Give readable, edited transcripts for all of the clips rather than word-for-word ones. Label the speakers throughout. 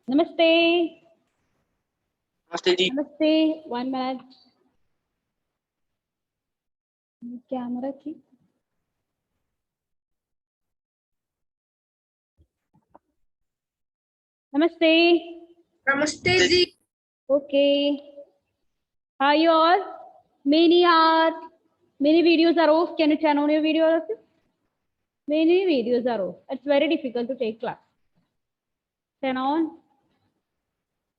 Speaker 1: नमस्ते।
Speaker 2: नमस्ते जी।
Speaker 1: नमस्ते। 1 मिनट, कैमरा की। नमस्ते।
Speaker 3: नमस्ते जी।
Speaker 1: Okay, how you all? Many videos are off. Can you turn on your videos? Many videos are off. It's very difficult to take class. Turn on.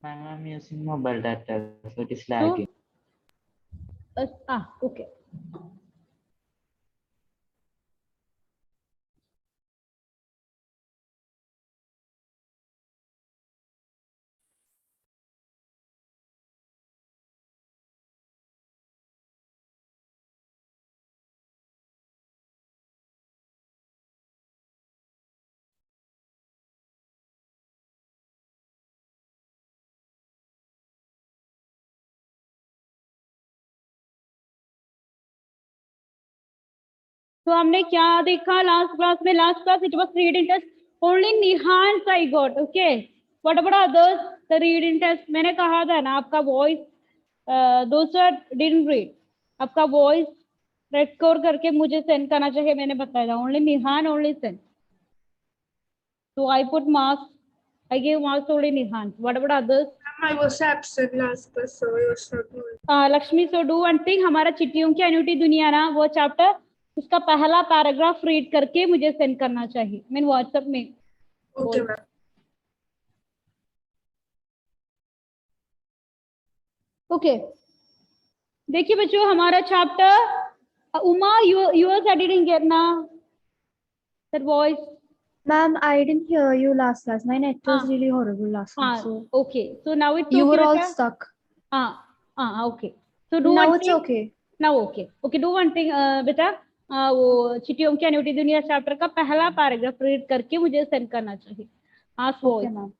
Speaker 4: I'm using mobile data, so it is lagging.
Speaker 1: Okay. तो हमने क्या देखा last class में? Last class it was reading test only Nihan's I got. Okay, what about others? The reading test मैंने कहा था ना, आपका वॉइस दूसरा डिडंट रीड, आपका वॉइस रिकॉर्ड करके मुझे सेंड करना चाहिए। मैंने बताया था only Nihan, only send. So I put marks. I gave marks only Nihan. What about others?
Speaker 3: I was absent last class, so I was not knowing.
Speaker 1: Lakshmi, so do one thing. हमारा चिट्ठियों की annuity दुनिया ना, वो चैप्टर उसका पहला paragraph read करके मुझे send करना चाहिए, मीन व्हाट्सएप में।
Speaker 3: Okay, ma'am.
Speaker 1: ओके, देखिए बच्चों, हमारा chapter Uma yours I didn't get ना that voice.
Speaker 5: Ma'am, I didn't hear you last class. My net was really horrible last class. So
Speaker 1: Okay, so now it's
Speaker 5: you
Speaker 1: okay,
Speaker 5: were all
Speaker 1: beta?
Speaker 5: stuck.
Speaker 1: Okay. So do
Speaker 5: Now
Speaker 1: one
Speaker 5: it's
Speaker 1: thing.
Speaker 5: okay.
Speaker 1: Now okay. Okay, do one thing, बेटा, वो चिट्ठियों की annuity दुनिया chapter का पहला paragraph read करके मुझे send करना चाहिए। Ask voice.
Speaker 5: Okay, ma'am.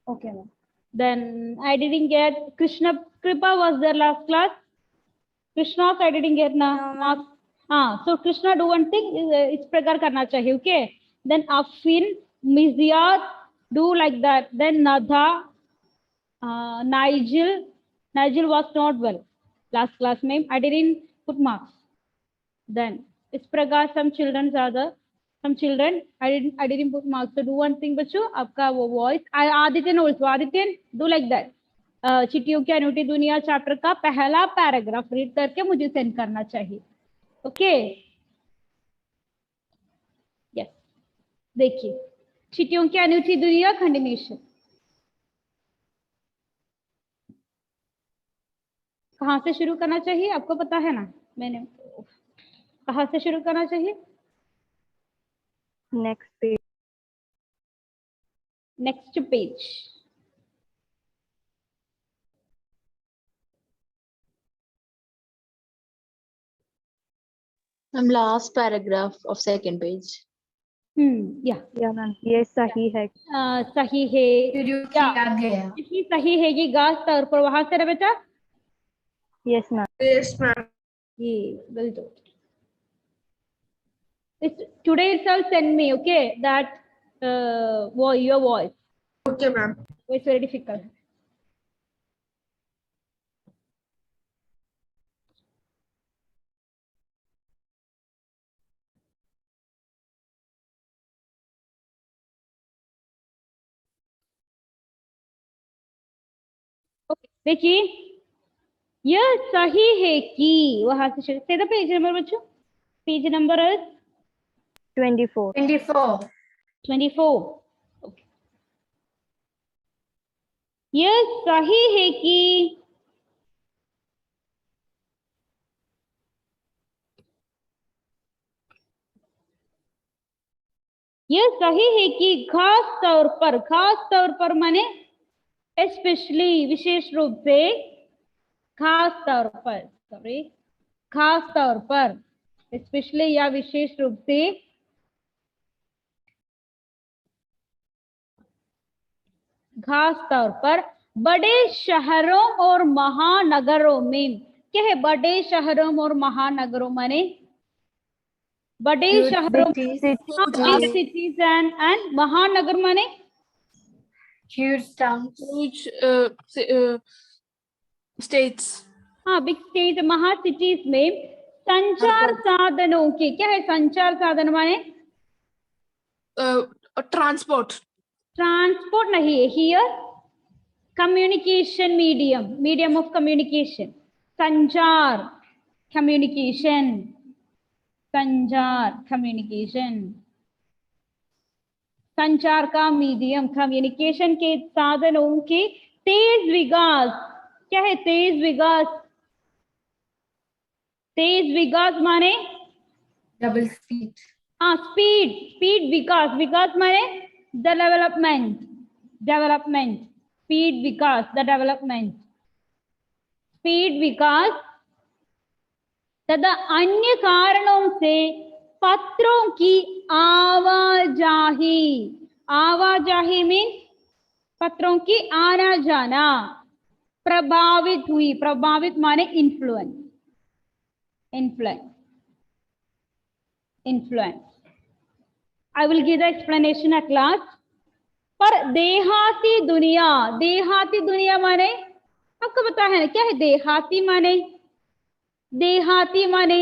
Speaker 5: Okay, ma'am.
Speaker 1: Then I didn't get Krishna Kripa was there last class. Krishna I didn't get ना marks. So Krishna do one thing, इस प्रकार करना चाहिए। Okay. Then Afin, Miziat do like that. Then Nadha, Nigel was not well last class में. I didn't put marks. Then इस प्रकार some children I didn't put marks. So do one thing बच्चों, आपका वो voice Adityan also, Adityan do like that. चिट्ठियों की अनूठी दुनिया chapter का पहला पैराग्राफ रीड करके मुझे सेंड करना चाहिए। ओके, यस, देखिए चिट्ठियों की अनूठी दुनिया कंटिन्यूशन। कहाँ से शुरू करना चाहिए आपको पता है ना? मैंने कहाँ से शुरू करना चाहिए?
Speaker 5: Next page.
Speaker 1: Next page.
Speaker 6: Last paragraph of second page.
Speaker 1: या
Speaker 5: Yeah, ma'am. ये सही है.
Speaker 1: सही है,
Speaker 7: किया गया।
Speaker 1: इसकी सही है ये गास तौर पर। वहां से बेटा
Speaker 5: Yes, ma'am.
Speaker 3: Yes, ma'am.
Speaker 1: ये बिल्कुल। Today itself send me, okay, that your voice.
Speaker 3: Okay, ma'am.
Speaker 1: It's very difficult. Okay, देखिए यह सही है कि, वहां से शुरू। से द पेज नंबर बच्चों, पेज नंबर
Speaker 5: 24.
Speaker 7: 24.
Speaker 1: 24। okay. यह सही है कि यह सही है कि खास तौर पर माने स्पेशली, विशेष रूप से, खास तौर पर स्पेशली या विशेष रूप से खास तौर पर बड़े शहरों और महानगरों में। क्या है बड़े शहरों और महानगरों माने? बड़े शहरों, सिटीज एंड महानगर माने
Speaker 7: Huge towns.
Speaker 3: Huge states.
Speaker 1: हाँ, बिग स्टेट, महा सिटीज में संचार साधनों के, क्या है संचार साधन माने?
Speaker 3: Transport.
Speaker 1: ट्रांसपोर्ट नहीं है, here communication medium, medium of communication, संचार, कम्युनिकेशन, संचार, कम्युनिकेशन, संचार का मीडियम, कम्युनिकेशन के साधनों के तेज विकास, क्या है तेज विकास? तेज विकास माने
Speaker 7: Double speed.
Speaker 1: हाँ, स्पीड, स्पीड विकास, विकास माने द डेवलपमेंट, डेवलपमेंट, स्पीड विकास, द डेवलपमेंट, स्पीड विकास तथा अन्य कारणों से पत्रों की आवाजाही, आवाजाही मीन्स पत्रों की आना जाना प्रभावित हुई, प्रभावित माने influence, influence, influence. I will give the explanation at last. पर देहाती दुनिया, देहाती दुनिया माने आपको पता है ना क्या है देहाती माने? देहाती माने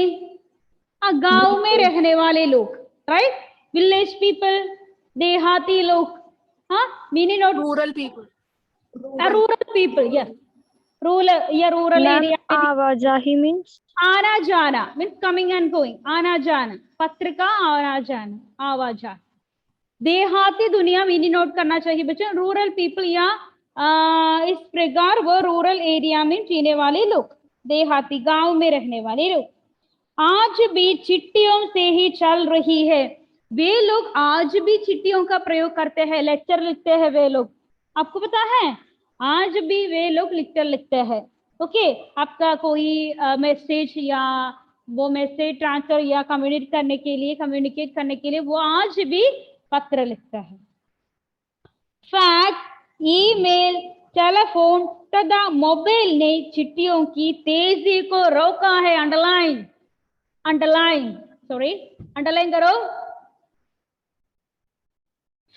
Speaker 1: गांव में रहने वाले लोग, राइट? विलेज पीपल, देहाती लोग, हाँ, meaning note
Speaker 3: Rural people.
Speaker 1: Rural people, yes, rural या रूरल
Speaker 5: Ma'am,
Speaker 1: एरिया,
Speaker 5: आवाजाही means
Speaker 1: आना जाना मीन्स कमिंग एंड गोइंग, आना जाना, पत्र का आना जाना, आवाजाही। देहाती दुनिया मीनिंग नोट करना चाहिए बच्चों, रूरल पीपल या इस प्रकार वो रूरल एरिया में जीने वाले लोग, देहाती गांव में रहने वाले लोग। आज भी चिट्ठियों से ही चल रही है, वे लोग आज भी चिट्ठियों का प्रयोग करते हैं, लेक्चर लिखते हैं वे लोग, आपको पता है आज भी वे लोग लेक्चर लिखते हैं। ओके, आपका कोई मैसेज या वो मैसेज ट्रांसफर या कम्युनिकेट करने के लिए वो आज भी पत्र लिखता है। फैक्स, ईमेल, टेलीफोन तथा मोबाइल ने चिट्ठियों की तेजी को रोका है। अंडरलाइन, अंडरलाइन, सॉरी अंडरलाइन करो।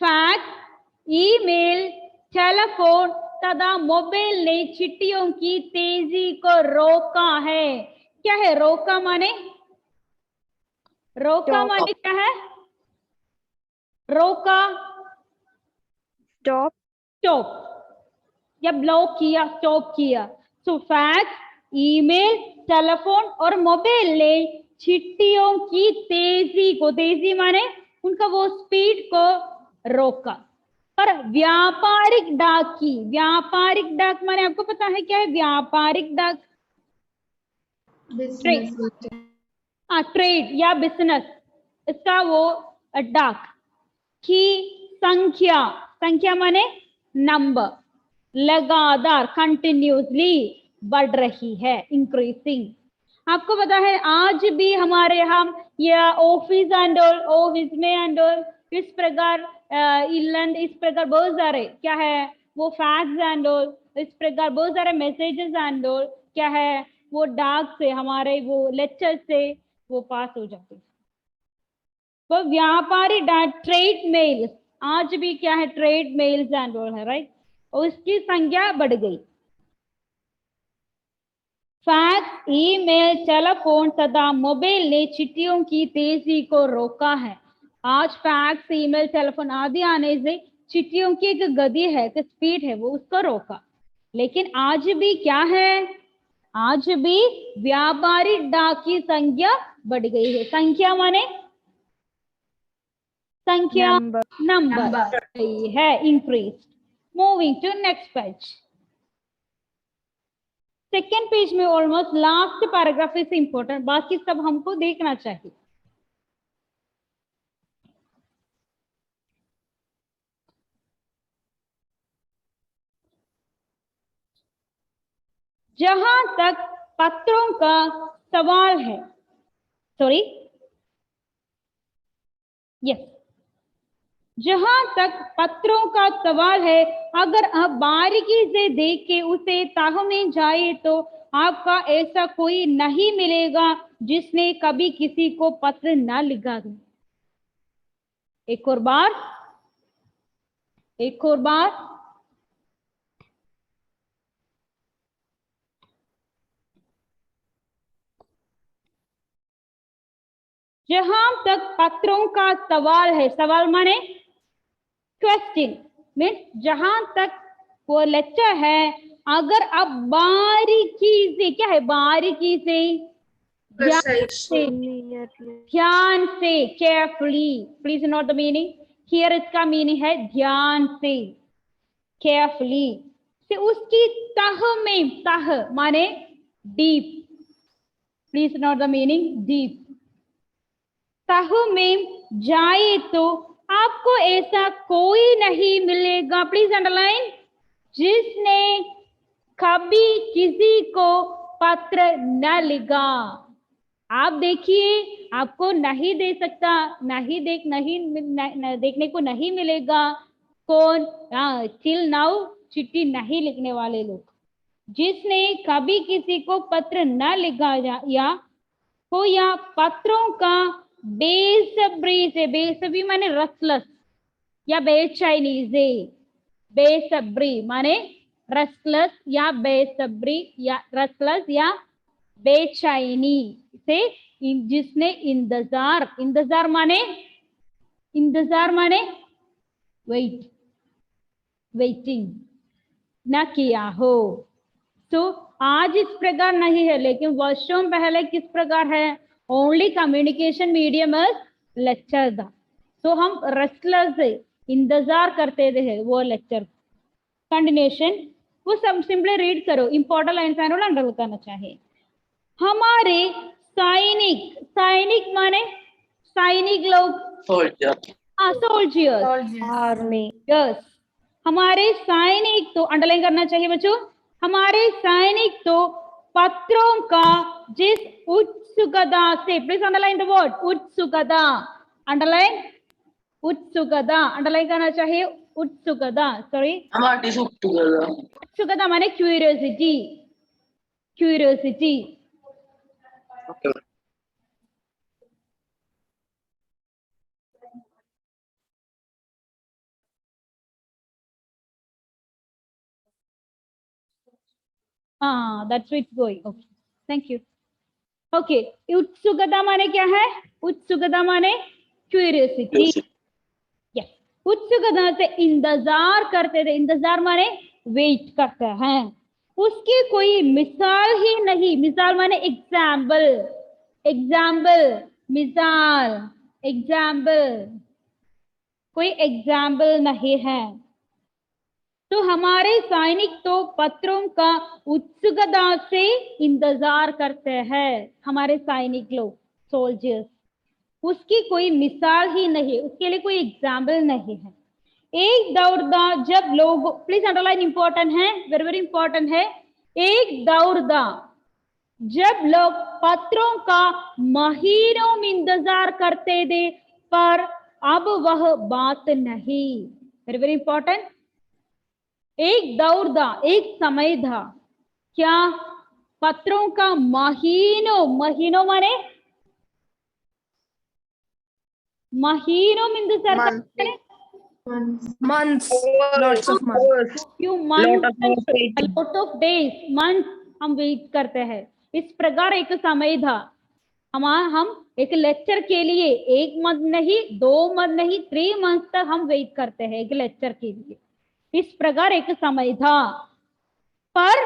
Speaker 1: फैक्स, ईमेल, टेलीफोन तथा मोबाइल ने चिट्ठियों की तेजी को रोका है। क्या है रोका माने? रोका माने क्या है? रोका,
Speaker 5: stop,
Speaker 1: स्टॉप या ब्लॉक किया, स्टॉप किया। सो फैक्स, ईमेल, टेलीफोन और मोबाइल ने चिट्ठियों की तेजी को, तेजी माने उनका वो स्पीड को रोका। पर व्यापारिक डाक की, व्यापारिक डाक माने आपको पता है क्या है व्यापारिक डाक?
Speaker 7: Business.
Speaker 1: ट्रेड या बिजनेस, इसका वो डाक की संख्या, संख्या माने नंबर, लगातार कंटिन्यूसली बढ़ रही है, इंक्रीजिंग। आपको पता है आज भी हमारे हम या ऑफिस एंड ऑफिस में एंड इस प्रकार इलैंड, इस प्रकार बहुत सारे क्या है वो फैक्स एंड इस प्रकार बहुत सारे मैसेजेस एंड क्या है वो डाक से, हमारे वो लेक्चर से वो पास हो जाते हैं। तो व्यापारी डाक, ट्रेड मेल, आज भी क्या है ट्रेड मेल्स एंड ऑल है, राइट? और उसकी संख्या बढ़ गई। फैक्स, ईमेल, टेलीफोन तथा मोबाइल ने चिट्ठियों की तेजी को रोका है। आज फैक्स, ईमेल, टेलीफोन आदि आने से चिट्ठियों की एक गति है, एक स्पीड है, वो उसको रोका। लेकिन आज भी क्या है, आज भी व्यापारी डाक की संख्या बढ़ गई है। संख्या माने संख्या,
Speaker 5: number,
Speaker 1: नंबर है, increase. Moving to next page. Second page में almost last paragraph is important, बाकी सब हमको देखना चाहिए। जहां तक पत्रों का सवाल है, सॉरी यस, जहां तक पत्रों का सवाल है, अगर आप बारीकी से देख के उसे ताहने जाए तो आपका ऐसा कोई नहीं मिलेगा जिसने कभी किसी को पत्र ना लिखा हो। एक और बार, एक और बार, जहां तक पत्रों का सवाल है, सवाल माने क्वेश्चन, मीन्स जहां तक वो लेक्चर है, अगर आप बारीकी से, क्या है बारीकी से, ध्यान से, ध्यान से, carefully, please note the meaning here, इसका मीनिंग है ध्यान से, केयरफुली से उसकी तह में, तह माने deep, please note the meaning deep, तह में जाए तो आपको ऐसा कोई नहीं मिलेगा, प्लीज अंडरलाइन, जिसने कभी किसी को पत्र न लिखा। आप देखिए, आपको नहीं दे सकता, नहीं देखने को नहीं मिलेगा कौन, टिल नाउ चिट्ठी नहीं लिखने वाले लोग, जिसने कभी किसी को पत्र न लिखा या हो, या पत्रों का बेसब्री से, बेसब्री माने रसलस या बेचैनी से, बेसब्री माने रसलस या बेसब्री या रसलस या बेचैनी से, जिसने इंतजार, इंतजार माने, इंतजार माने वेट, वेटिंग न किया हो। तो आज इस प्रकार नहीं है, लेकिन वर्षों पहले किस प्रकार है, only communication medium is lecture था, तो हम रेस्टलेस से इंतजार करते थे वो लेक्चर। कंटिन्यूशन वो सब सिंपली रीड करो, इंपॉर्टेंट लाइन्स है अंडर करना चाहिए। हमारे सैनिक, सैनिक माने सैनिक लोग, सोल्जर्स,
Speaker 5: आर्मी,
Speaker 1: यस, हमारे सैनिक तो अंडरलाइन करना चाहिए बच्चों, हमारे सैनिक तो पत्रों का जिस उत्सुकता से, प्लीज अंडरलाइन द वर्ड उत्सुकता, अंडरलाइन उत्सुकता, अंडरलाइन करना चाहिए उत्सुकता, सॉरी उत्सुकता माने curiosity, curiosity. that's where it's going. Okay, thank you. Okay, उत्सुकता माने क्या है, उत्सुकता माने क्यूरियोसिटी, यस, उत्सुकता से इंतजार करते थे, इंतजार माने वेट करते हैं, उसकी कोई मिसाल ही नहीं, मिसाल माने एग्जाम्पल, एग्जाम्पल, मिसाल, एग्जाम्पल, कोई एग्जाम्पल नहीं है। तो हमारे सैनिक तो पत्रों का उत्सुकता से इंतजार करते हैं, हमारे सैनिक लोग, सोल्जर्स, उसकी कोई मिसाल ही नहीं, उसके लिए कोई एग्जाम्पल नहीं है। एक दौर था जब लोग, प्लीज अंडरलाइन, इंपॉर्टेंट है, वेरी वेरी इंपॉर्टेंट है, एक दौर था जब लोग पत्रों का महीनों में इंतजार करते थे, पर अब वह बात नहीं, वेरी वेरी इंपॉर्टेंट, एक दौर था, एक समय था, क्या, पत्रों का महीनों, महीनों माने महीनों में इंतजार करते हैं,
Speaker 3: Months. Lots of months.
Speaker 1: few months, lot of days, months हम वेट करते हैं। इस प्रकार एक समय था, हम एक लेक्चर के लिए 1 मंथ नहीं, 2 मंथ नहीं, 3 मंथ तक हम वेट करते हैं एक लेक्चर के लिए, इस प्रकार एक समय था, पर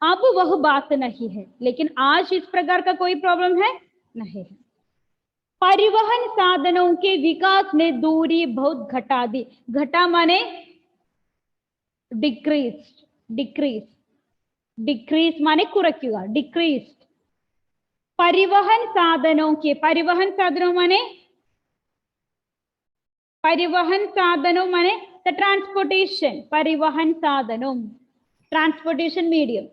Speaker 1: अब वह बात नहीं है। लेकिन आज इस प्रकार का कोई प्रॉब्लम है नहीं है। परिवहन साधनों के विकास ने दूरी बहुत घटा दी, घटा माने डिक्रीज, डिक्रीज, डिक्रीज माने कुरक्युगा, डिक्रीज, परिवहन साधनों के, परिवहन साधनों माने, परिवहन साधनों माने द ट्रांसपोर्टेशन, परिवहन साधनों, ट्रांसपोर्टेशन मीडियम,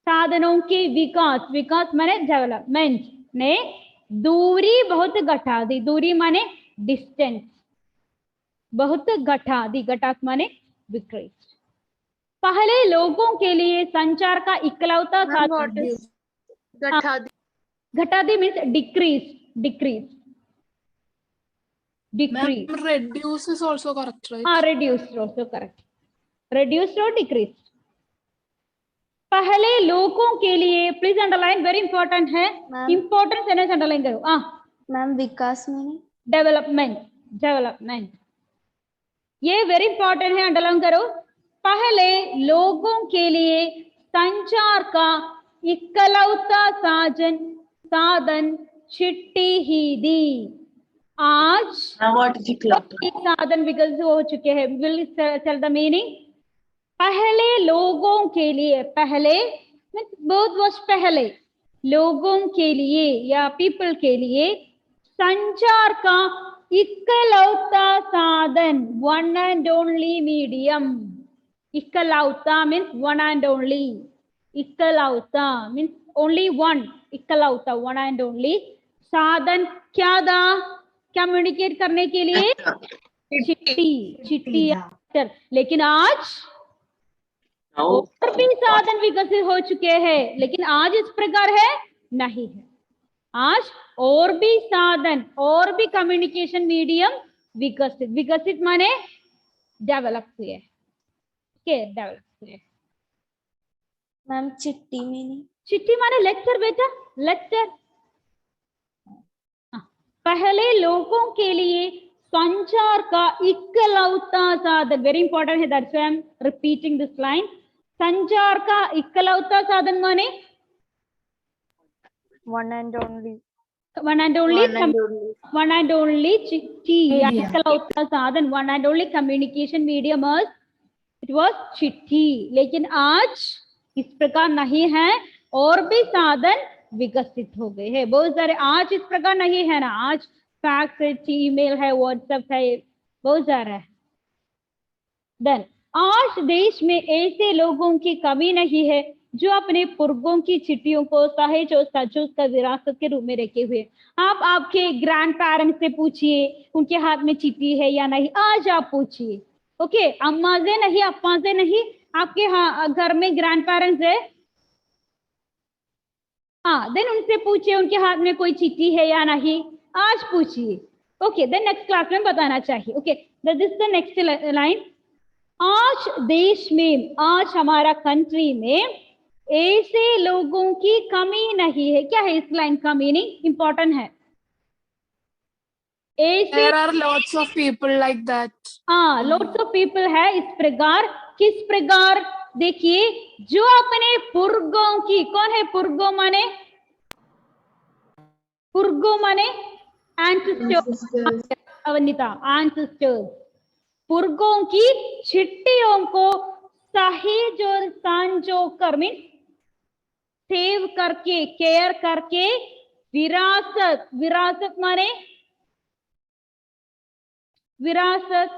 Speaker 1: साधनों के विकास, विकास माने डेवलपमेंट ने दूरी बहुत घटा दी, दूरी माने डिस्टेंस, बहुत घटा दी, घटा माने डिक्रीज। पहले लोगों के लिए संचार का इकलौता साधन, घटा दी means decrease, decrease, decrease.
Speaker 2: Reduce is also correct, right?
Speaker 1: Reduced also correct. Reduced or decreased? पहले लोगों के लिए, प्लीज अंडरलाइन, वेरी इंपॉर्टेंट है,
Speaker 5: मैम
Speaker 1: इंपॉर्टेंट सेंटेंस अंडरलाइन करो।
Speaker 5: मैम विकास मीनिंग
Speaker 1: डेवलपमेंट, डेवलपमेंट, ये वेरी इंपॉर्टेंट है, अंडरलाइन करो। पहले लोगों के लिए संचार का इकलौता साधन चिट्ठी ही दी। आज
Speaker 6: Now what is club?
Speaker 1: साधन विकसित हो चुके हैं। Will tell the meaning. पहले लोगों के लिए, पहले बहुत वर्ष पहले, लोगों के लिए या पीपल के लिए संचार का इकलौता साधन, वन एंड ओनली मीडियम। इकलौता मीन्स वन एंड ओनली, इकलौता मीन्स ओनली वन, इकलौता वन एंड ओनली साधन क्या था कम्युनिकेट करने के लिए? चिट्ठी, चिट्ठी या लेटर। लेकिन आज और भी साधन विकसित हो चुके हैं, लेकिन आज इस प्रकार है नहीं है। आज और भी साधन, और भी कम्युनिकेशन मीडियम विकसित, विकसित माने डेवलप हुए, ओके, डेवलप हुए।
Speaker 5: मैम चिट्ठी मीनिंग?
Speaker 1: चिट्ठी माने लेटर बेटा, लेटर। पहले लोगों के लिए संचार का इकलौता साधन, वेरी इंपॉर्टेंट है, that's why I am repeating this line. संचार का इकलौता साधन माने
Speaker 5: one and only,
Speaker 1: one and only चिट्ठी या इकलौता साधन, one and only communication medium it was चिट्ठी। लेकिन आज इस प्रकार नहीं है, और भी साधन विकसित हो गए हैं बहुत सारे। आज इस प्रकार नहीं है ना, आज फैक्स है, ईमेल है, व्हाट्सएप है, बहुत सारा है। देन आज देश में ऐसे लोगों की कमी नहीं है जो अपने पूर्वों की चिट्ठियों को सहेज और सचोट का विरासत के रूप में रखे हुए। आप आपके ग्रैंड पेरेंट्स से पूछिए उनके हाथ में चिट्ठी है या नहीं, आज आप पूछिए, ओके, अम्मा से नहीं, अप्पा से नहीं, आपके घर में ग्रैंड पेरेंट्स है, देन उनसे पूछिए उनके हाथ में कोई चिट्ठी है या नहीं, आज पूछिए, ओके। देन नेक्स्ट क्लास में बताना चाहिए, okay. This is the next line. आज देश में, आज हमारा कंट्री में ऐसे लोगों की कमी नहीं है। क्या है इस लाइन का मीनिंग? इंपॉर्टेंट है। ऐसे
Speaker 3: There are lots of people like that.
Speaker 1: Lots of people है इस प्रकार। किस प्रकार? देखिए, जो अपने पूर्वों की, कौन है पूर्वों माने? पूर्वों माने एंसेस्टर्स, अवनीता, एंसेस्टर्स। पूर्वों की चिट्ठियों को सहेज और संजो कर, मीन सेव करके, केयर करके, विरासत, विरासत माने विरासत,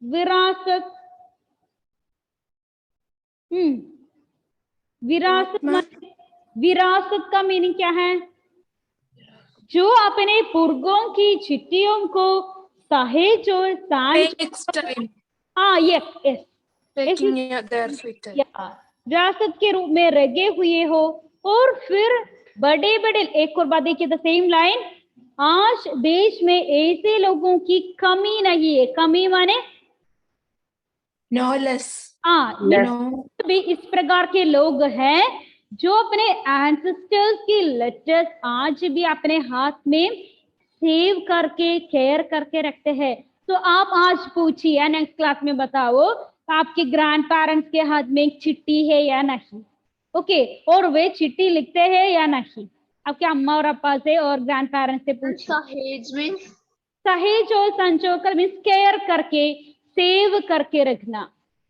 Speaker 1: विरासत, विरासत माने, विरासत का मीनिंग क्या है? जो अपने पूर्वों की चिट्ठियों को सहेज और
Speaker 3: Takes time.
Speaker 1: Yes yes,
Speaker 3: Taking their sweet time.
Speaker 1: विरासत के रूप में रखे हुए हो। और फिर बड़े बड़े, एक और बात देखिए, द सेम लाइन। आज देश में ऐसे लोगों की कमी नहीं है। कमी माने
Speaker 3: No less.
Speaker 1: भी इस प्रकार के लोग हैं जो अपने एंसेस्टर्स की लेटर्स आज भी अपने हाथ में सेव करके, केयर करके रखते हैं। तो आप आज पूछिए, नेक्स्ट क्लास में बताओ, आपके ग्रैंड पेरेंट्स के हाथ में एक चिट्ठी है या नहीं, ओके, और वे चिट्ठी लिखते हैं या नहीं? आपके अम्मा और अप्पा से और ग्रैंड पेरेंट्स से पूछिए।
Speaker 6: Sahej means
Speaker 1: सहेज और संचो कर मीन्स केयर करके, सेव करके रखना,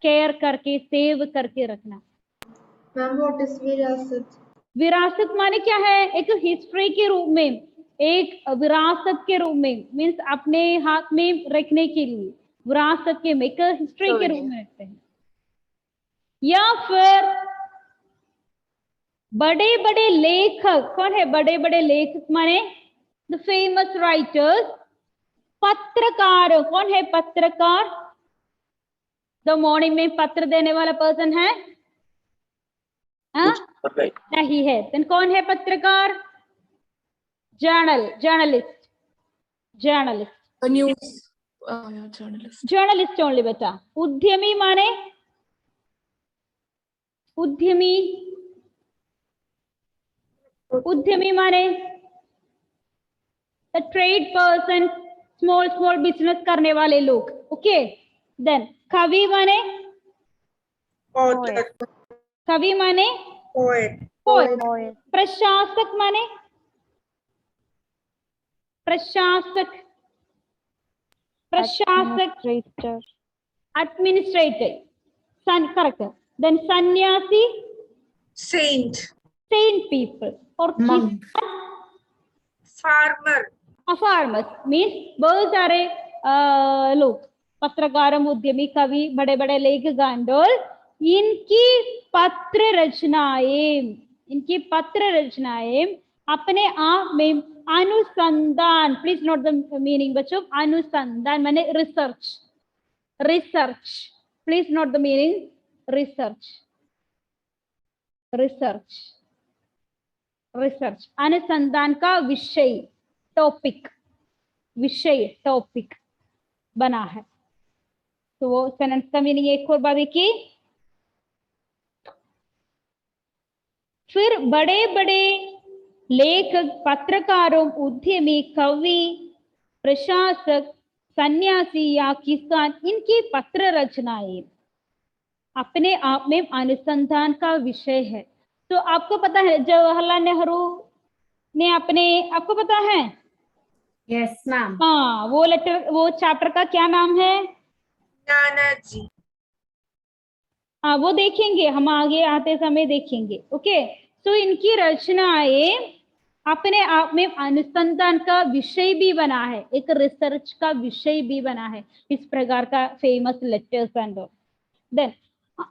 Speaker 1: केयर करके, सेव करके रखना।
Speaker 3: Ma'am, what is virasat?
Speaker 1: विरासत माने क्या है? एक हिस्ट्री के रूप में, एक विरासत के रूप में, मीन्स अपने हाथ में रखने के लिए, विरासत के में, एक हिस्ट्री के रूप में रखते हैं। या फिर बड़े बड़े लेखक, कौन है बड़े बड़े लेखक माने द फेमस राइटर्स। पत्रकार, कौन है पत्रकार? द मॉर्निंग में पत्र देने वाला पर्सन है? नहीं है। then कौन है पत्रकार? Journalist, journalist,
Speaker 3: News. Yeah, journalist.
Speaker 1: Journalist only बेटा। उद्यमी माने उद्यमी, उद्यमी माने the trade person, small small business करने वाले लोग, ओके। देन कवि माने,
Speaker 3: Author.
Speaker 1: कवि माने
Speaker 3: Poet.
Speaker 1: पोएट। प्रशासक माने, प्रशासक, प्रशासक, एडमिनिस्ट्रेटर, करेक्ट। देन सन्यासी,
Speaker 3: Saint.
Speaker 1: सेंट पीपल, और
Speaker 7: Monk.
Speaker 3: Farmer.
Speaker 1: फार्मर्स मीन्स बहुत सारे लोग, पत्रकार, उद्यमी, कवि, बड़े बड़े लेखक एंड ऑल, इनकी पत्र रचनाएं, इनकी पत्र रचनाएं अपने आप में अनुसंधान, प्लीज नोट द मीनिंग बच्चों, अनुसंधान माने research, research, please note the meaning, research, research, research, अनुसंधान का विषय, टॉपिक, विषय, टॉपिक बना है। तो वो सेंटेंस का मीनिंग एक और बार देखिए। फिर बड़े बड़े लेखक, पत्रकारों, उद्यमी, कवि, प्रशासक, सन्यासी या किसान, इनकी पत्र रचनाएं अपने आप में अनुसंधान का विषय है। तो आपको पता है जवाहरलाल नेहरू ने अपने, आपको पता है?
Speaker 7: Yes, ma'am.
Speaker 1: हाँ, वो लेटर, वो चैप्टर का क्या नाम है?
Speaker 3: Nanaji.
Speaker 1: हाँ, वो देखेंगे हम आगे आते समय देखेंगे, ओके। तो इनकी रचनाएं अपने आप में अनुसंधान का विषय भी बना है, एक रिसर्च का विषय भी बना है, इस प्रकार का famous letters and all. Then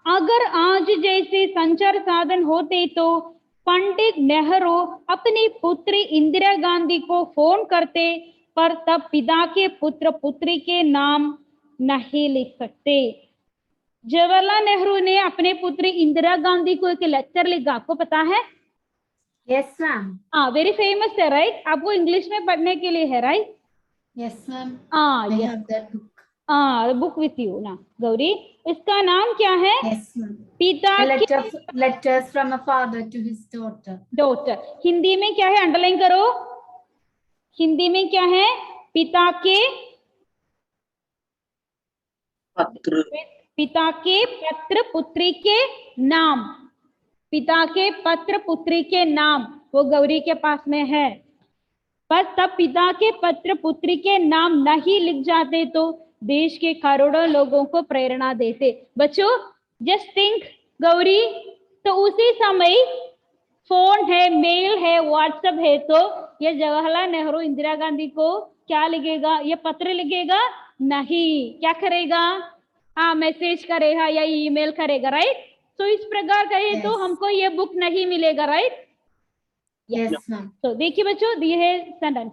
Speaker 1: अगर आज जैसे संचार साधन होते तो पंडित नेहरू अपनी पुत्री इंदिरा गांधी को फोन करते, पर तब पिता के पुत्र पुत्री के नाम नहीं लिख सकते। जवाहरलाल नेहरू ने अपने पुत्री इंदिरा गांधी को एक लेटर लिखा, आपको पता है?
Speaker 7: Yes, ma'am.
Speaker 1: हाँ, वेरी फेमस है, राइट? आपको इंग्लिश में पढ़ने के लिए है, राइट?
Speaker 7: Yes, ma'am.
Speaker 1: हाँ,
Speaker 7: I
Speaker 1: yes.
Speaker 7: have that book.
Speaker 1: Book with you ना गौरी। इसका नाम क्या है?
Speaker 7: Yes, ma'am.
Speaker 1: पिता
Speaker 7: A
Speaker 1: के
Speaker 7: letters from a father to his daughter.
Speaker 1: Daughter, Hindi में क्या है? अंडरलाइन करो, हिंदी में क्या है? पिता के
Speaker 6: पत्र।
Speaker 1: पिता के पत्र पुत्री के नाम, पिता के पत्र पुत्री के नाम, वो गौरी के पास में है। बस तब पिता के पत्र पुत्री के नाम नहीं लिख जाते तो देश के करोड़ों लोगों को प्रेरणा देते। बच्चों जस्ट थिंक गौरी, तो उसी समय फोन है, मेल है, व्हाट्सएप है, तो ये जवाहरलाल नेहरू इंदिरा गांधी को क्या लिखेगा? ये पत्र लिखेगा नहीं, क्या करेगा? हाँ, मैसेज करेगा या ईमेल करेगा, राइट? तो इस प्रकार कहे तो हमको ये बुक नहीं मिलेगा, राइट?
Speaker 7: Yes, ma'am.
Speaker 1: तो देखिए बच्चों, दिए है सेंटेंस।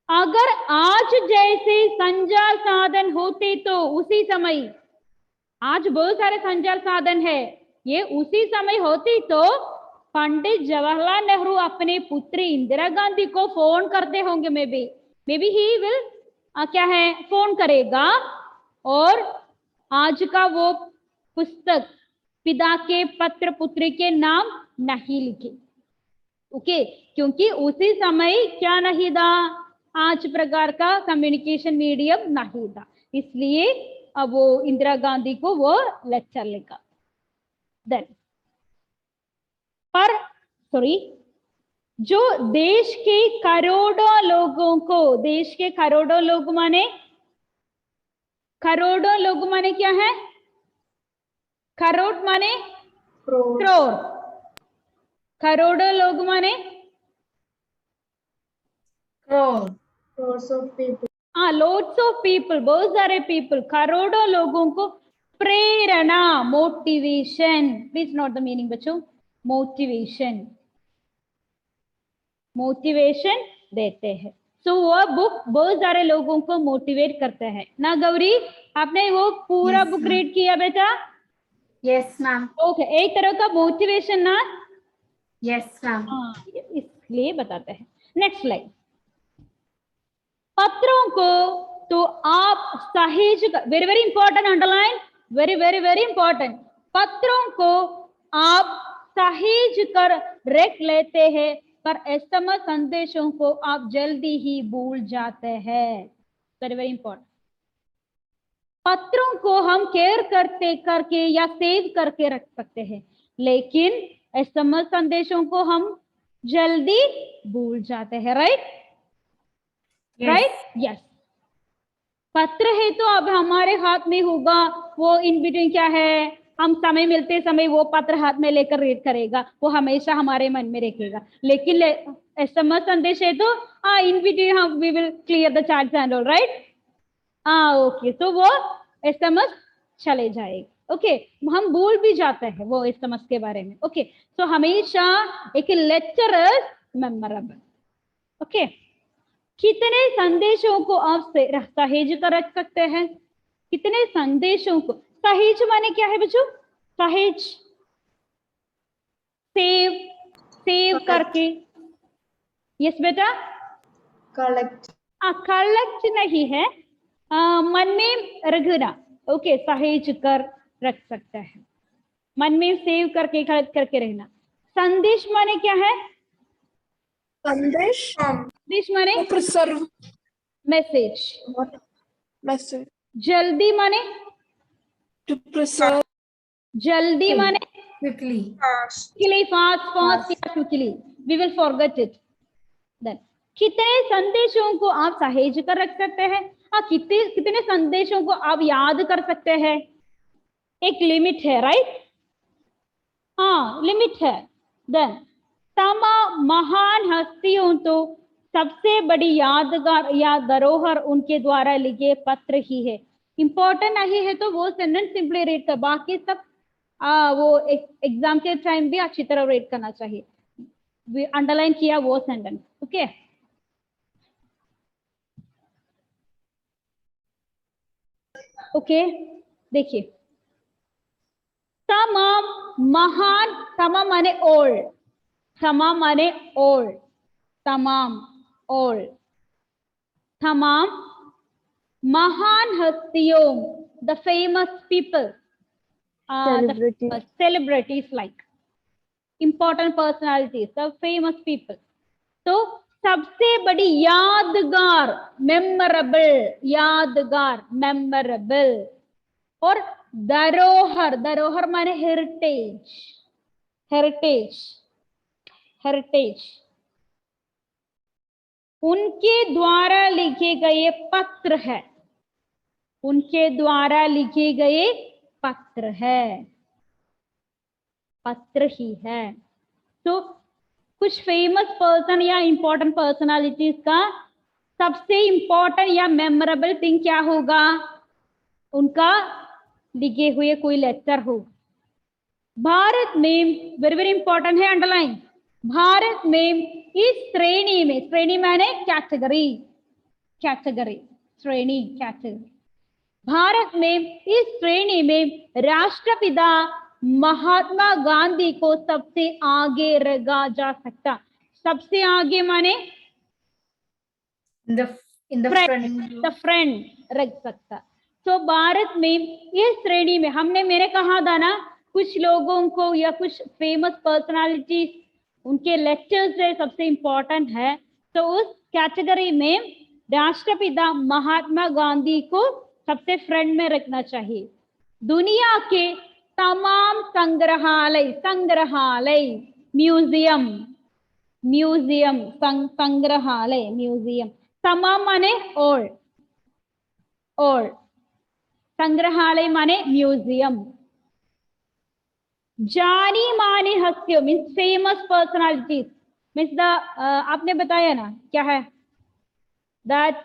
Speaker 1: अगर आज जैसे संचार साधन होते तो उसी समय, आज बहुत सारे संचार साधन है, ये उसी समय होती तो पंडित जवाहरलाल नेहरू अपने पुत्री इंदिरा गांधी को फोन करते होंगे, मे बी ही विल क्या है, फोन करेगा और आज का वो पुस्तक पिता के पत्र पुत्री के नाम नहीं लिखे, ओके। क्योंकि उसी समय क्या नहीं था, आज प्रकार का कम्युनिकेशन मीडियम नहीं था, इसलिए अब वो इंदिरा गांधी को वो लेक्चर लिखा। देन पर सॉरी, जो देश के करोड़ों लोगों को, देश के करोड़ों लोग माने, करोड़ों लोग माने क्या है? करोड़ माने करोड़, करोड़ों लोग माने
Speaker 7: Crore.
Speaker 3: Crores of people.
Speaker 1: हाँ, lots of people, बहुत सारे people, करोड़ों लोगों को प्रेरणा, motivation, please note the meaning बच्चों, मोटिवेशन, मोटिवेशन देते हैं। तो वो बुक बहुत सारे लोगों को मोटिवेट करते हैं ना गौरी? आपने वो पूरा
Speaker 7: Yes,
Speaker 1: बुक
Speaker 7: ma'am.
Speaker 1: रीड किया बेटा?
Speaker 7: Yes, ma'am.
Speaker 1: ओके, एक तरह का मोटिवेशन ना?
Speaker 7: Yes, ma'am.
Speaker 1: हाँ, इसलिए बताते हैं। Next slide. पत्रों को तो आप सहेज, very very important, underline, very very very important. पत्रों को आप सहेज कर रख लेते हैं, पर एसएमएस संदेशों को आप जल्दी ही भूल जाते हैं। Very very important. पत्रों को हम केयर करके या सेव करके रख सकते हैं, लेकिन एसएमएस संदेशों को हम जल्दी भूल जाते हैं। Right right yes. पत्र है तो अब हमारे हाथ में होगा, वो इन बिटवीन क्या है, हम समय मिलते समय वो पत्र हाथ में लेकर रीड करेगा, वो हमेशा हमारे मन में रखेगा। लेकिन एसएमएस संदेश है तो इन बिटवीन हम we will clear the chats and all. Right okay, तो वो एसएमएस चले जाएगा। ओके हम भूल भी जाते हैं वो एसएमएस के बारे में। ओके सो हमेशा एक लेटर मेमोरेबल। ओके कितने संदेशों को आप सहेज कर रख सकते हैं? कितने संदेशों को सहेज माने क्या है बच्चों? सहेज सेव करके। यस बेटा
Speaker 3: कलेक्ट
Speaker 1: कलेक्ट नहीं है, मन में रखना। ओके सहेज कर रख सकता है, मन में सेव करके कलेक्ट करके रहना। संदेश माने क्या है?
Speaker 3: संदेश
Speaker 1: संदेश माने
Speaker 3: प्रिजर्व
Speaker 1: मैसेज।
Speaker 3: मैसेज
Speaker 1: जल्दी माने
Speaker 3: टू प्रिजर्व
Speaker 1: जल्दी माने
Speaker 7: Quickly.
Speaker 1: quickly, fast या quickly, we will forget it then। कितने संदेशों को आप सहेज कर रख सकते हैं? कितने संदेशों को आप याद कर सकते हैं? एक लिमिट है। राइट लिमिट है। देन तमाम महान हस्तियों तो सबसे बड़ी यादगार या धरोहर उनके द्वारा लिखे पत्र ही है। इंपॉर्टेंट नहीं है तो वो सेंटेंस सिंपली रीड कर, बाकी सब वो एग्जाम के टाइम भी अच्छी तरह रीड करना चाहिए। अंडरलाइन किया वो सेंटेंस। ओके ओके देखिए, तमाम महान, तमाम माने ओल्ड, तमाम माने ओल्ड, तमाम ओल्ड, तमाम महान हस्तियों the famous people, celebrities like important personalities, the famous people। तो सबसे बड़ी यादगार मेमोरेबल, यादगार मेमोरेबल, और धरोहर, धरोहर माने हेरिटेज, हेरिटेज, हेरिटेज, उनके द्वारा लिखे गए पत्र है, उनके द्वारा लिखे गए पत्र है, पत्र ही है। तो कुछ फेमस पर्सन या इंपॉर्टेंट पर्सनालिटीज का सबसे इंपॉर्टेंट या मेमोरेबल थिंग क्या होगा? उनका लिखे हुए कोई लेटर हो। भारत में वेरी वेरी इंपॉर्टेंट है, अंडरलाइन, भारत में इस श्रेणी में, श्रेणी माने कैटेगरी, कैटेगरी, श्रेणी, कैटेगरी, भारत में इस श्रेणी में राष्ट्रपिता महात्मा गांधी को सबसे आगे रखा जा सकता। सबसे आगे माने
Speaker 7: In the front.
Speaker 1: The friend रख सकता। तो भारत में इस श्रेणी में मैंने कहा था ना, कुछ लोगों को या कुछ फेमस पर्सनालिटीज उनके लेक्चर्स है सबसे इंपॉर्टेंट है, तो उस कैटेगरी में राष्ट्रपिता महात्मा गांधी को सबसे फ्रंट में रखना चाहिए। दुनिया के तमाम संग्रहालय, संग्रहालय म्यूजियम, म्यूजियम, संग्रहालय म्यूजियम, तमाम माने और संग्रहालय माने म्यूजियम, जानी माने हस्तियों means famous personalities means the आपने बताया ना क्या है दैट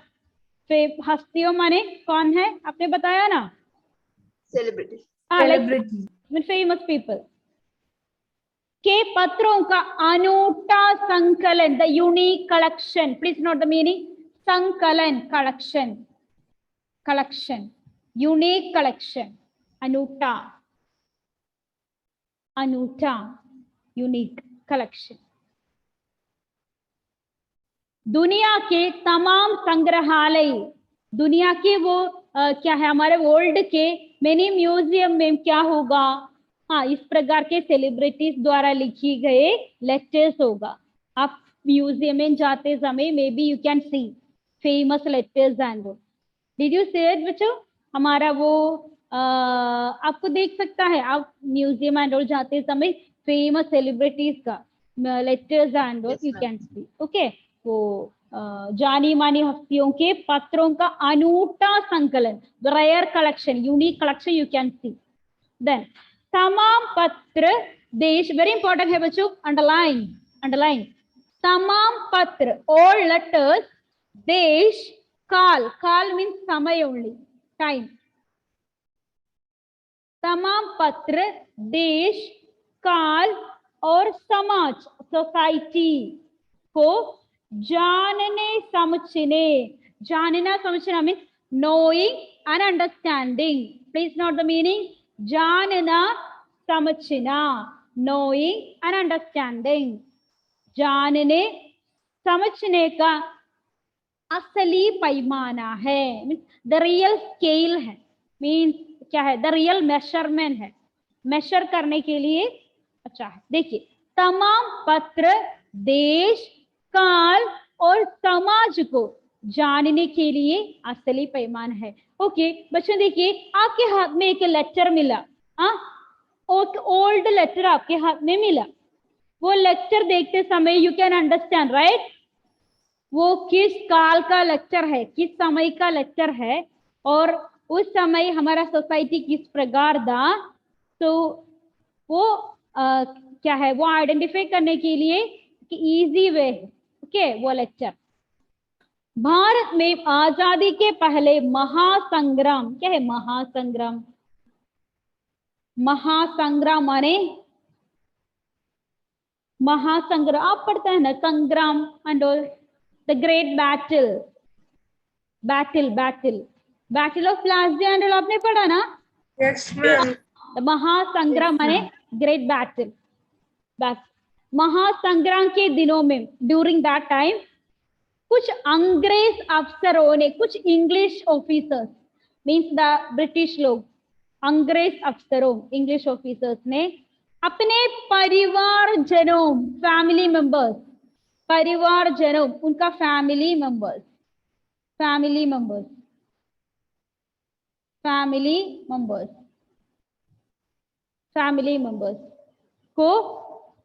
Speaker 1: हस्तियों माने कौन है, आपने बताया ना?
Speaker 3: सेलिब्रिटी,
Speaker 1: like फेमस पीपल के पत्रों का अनूठा संकलन, the unique collection, please note the meaning, संकलन, कलेक्शन, कलेक्शन, यूनिक कलेक्शन, अनूठा, अनूठा, यूनिक कलेक्शन। दुनिया के तमाम संग्रहालय, दुनिया के वो क्या है हमारे वर्ल्ड के मेनी म्यूजियम में क्या होगा, हाँ, इस प्रकार के सेलिब्रिटीज द्वारा लिखी गए लेटर्स होगा। आप म्यूजियम में जाते समय may be you can C famous letters and did you see it बच्चों? हमारा वो आपको देख सकता है, आप म्यूजियम एंड जाते समय फेमस सेलिब्रिटीज का letters and
Speaker 6: Yes,
Speaker 1: you
Speaker 6: ma'am.
Speaker 1: Can see. Okay, वो जानी मानी हस्तियों के पत्रों का अनूठा संकलन, rare collection, unique collection you can see. Then तमाम पत्र देश, वेरी इंपॉर्टेंट है बच्चों, अंडरलाइन अंडरलाइन। तमाम पत्र, ऑल लेटर्स, देश, काल, काल मीन्स समय ओनली, टाइम। तमाम पत्र देश, काल और समाज, सोसाइटी को जानने समझने, जानना समझना means knowing and understanding. Please note the meaning, जानना समझना, नोइंग एंड अंडरस्टैंडिंग, जानने समझने का असली पैमाना है, मीन्स द रियल स्केल है, मीन्स क्या है, द रियल मेजरमेंट है, मेजर करने के लिए अच्छा है। देखिए, तमाम पत्र देश, काल और समाज को जानने के लिए असली पैमाना है। ओके बच्चों, देखिए आपके हाथ में एक लेटर मिला, ओल्ड लेटर आपके हाथ में मिला। वो लेक्चर देखते समय यू कैन अंडरस्टैंड राइट, वो किस काल का लेक्चर है, किस समय का लेक्चर है, और उस समय हमारा सोसाइटी किस प्रकार था, तो वो क्या है, वो आइडेंटिफाई करने के लिए इजी वे है। ओके, वो लेक्चर। भारत में आजादी के पहले महासंग्राम, क्या है महासंग्राम? महासंग्राम माने महासंग्राम, आप पढ़ते हैं ना संग्राम and all, the great battle, battle battle battle of Plassey and all आपने पढ़ा ना?
Speaker 3: Yes, ma'am.
Speaker 1: महासंग्राम माने ग्रेट बैटल। महासंग्राम के दिनों में, ड्यूरिंग दैट टाइम, कुछ अंग्रेज अफसरों ने, कुछ English officers means the British लोग, अंग्रेज अफसरों, इंग्लिश ऑफिसर्स ने अपने परिवारजनों, फैमिली मेंबर्स, परिवारजनों उनका family members, family members, family members, family members को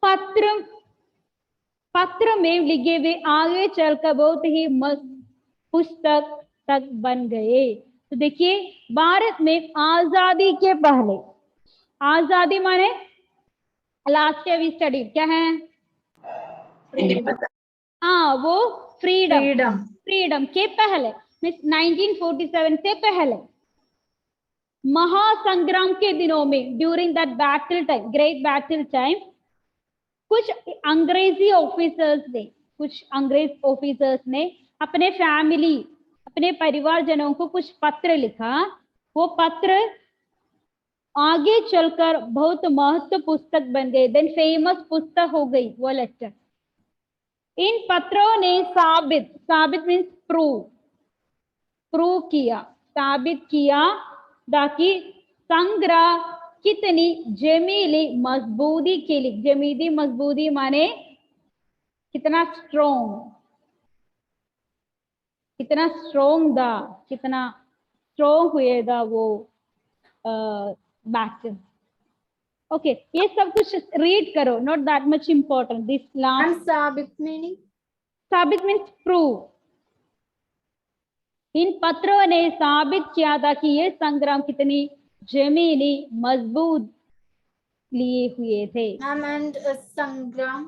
Speaker 1: पत्र, पत्र में लिखे हुए आगे चलकर बहुत ही मस्त पुस्तक तक बन गए। तो देखिए, भारत में आजादी के पहले, आजादी माने लास्ट ईयर वी स्टडी, क्या है?
Speaker 6: Independent.
Speaker 1: हाँ, वो फ्रीडम,
Speaker 7: Freedom.
Speaker 1: फ्रीडम के पहले मीन्स 1947 से पहले, महासंग्राम के दिनों में, during that battle time, great battle time, कुछ अंग्रेजी ऑफिसर्स ने, कुछ अंग्रेज ऑफिसर्स ने अपने फैमिली, अपने परिवारजनों को कुछ पत्र लिखा। वो पत्र आगे चलकर बहुत महत्व पुस्तक बन गए, देन फेमस पुस्तक हो गई वो लेक्चर। इन पत्रों ने साबित, साबित मीन्स प्रूव, प्रूव किया, साबित किया ताकि संग्रह कितनी जमीली मजबूती के लिए, जमीली मजबूती माने कितना स्ट्रोंग, कितना स्ट्रोंग था, कितना स्ट्रोंग हुए था वो बैटल। ओके, ये सब कुछ रीड करो, not that much important this last.
Speaker 7: And sabit meaning?
Speaker 1: साबित मीन्स प्रूव। इन पत्रों ने साबित किया था कि ये संग्राम कितनी जमीनी मजबूत लिए हुए थे।
Speaker 7: Ma'am, and sangram?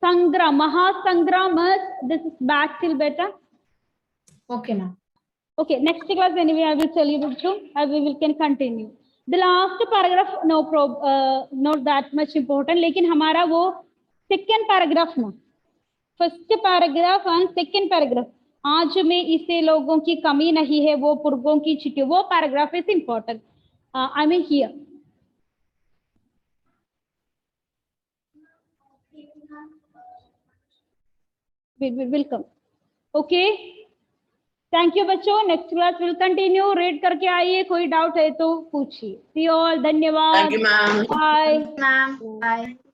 Speaker 1: संग्राम, महासंग्राम, दिस इज बैटल बेटा।
Speaker 7: Okay, ma'am.
Speaker 1: Okay, next class anyway I will tell you bachcho, we will can continue. The last paragraph not that much important, लेकिन हमारा वो second paragraph ना, first paragraph and second paragraph, आज में इसे लोगों की कमी नहीं है, वो पुरगों की चिट्ठी, वो paragraph is important. I mean here. Will come. Okay. Thank you बच्चों, next class will continue. Read करके आइए, कोई डाउट है तो पूछिए। सी ऑल, धन्यवाद,
Speaker 6: Thank you, ma'am.
Speaker 1: Bye.
Speaker 7: Ma'am, bye.